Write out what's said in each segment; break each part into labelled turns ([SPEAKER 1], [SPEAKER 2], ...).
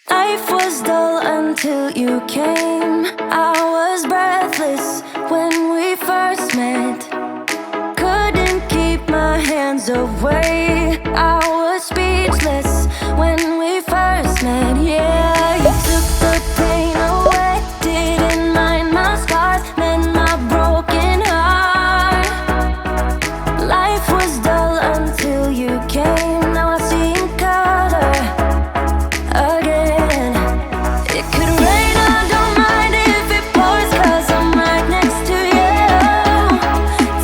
[SPEAKER 1] Life was dull until you came. I was breathless when we first met. Couldn't keep my hands away. I was speechless when we first met. Yeah, you took the pain away. Didn't mind my scars, mend my broken heart. Life was dull until you came. Now I see in color again. It could rain, I don't mind if it pours, 'cause I'm right next to you,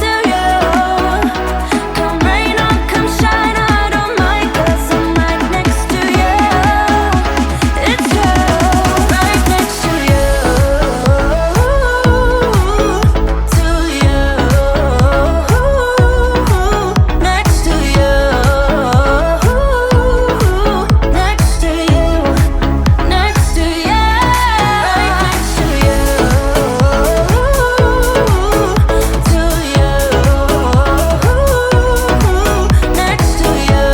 [SPEAKER 1] to you. Come rain or come shine, I don't mind, 'cause I'm right next to you. It's you, right next to you, to you, next to you, next to you. Next to you, right next to you, to you, next to you,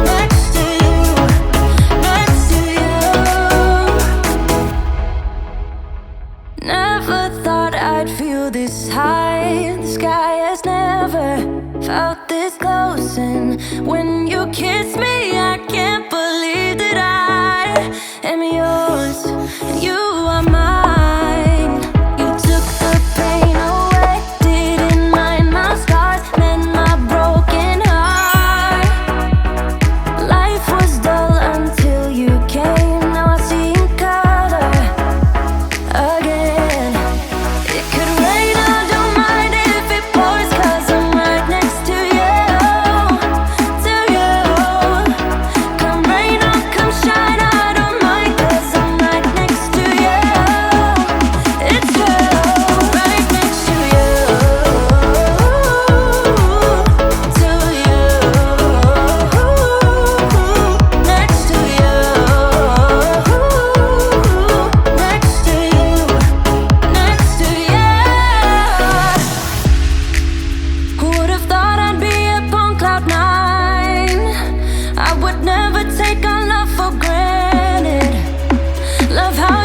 [SPEAKER 1] next to you, next to you. Never thought I'd feel this high. The sky has never felt this close, and when you kiss me, I can't believe that I am yours and you are mine. You took the pain away, didn't mind my scars, mend my broken heart. Life was dull until you came. Now I see in color again. It could rain, I don't mind if it pours, 'cause I'm right next to you, to you. Come rain or come shine, I don't mind, 'cause I'm right next to you. It's you, right next to you, to you, next to you, next to you, next to you. Who would have thought I'd be up on cloud nine? I would never take our love for granted. Love how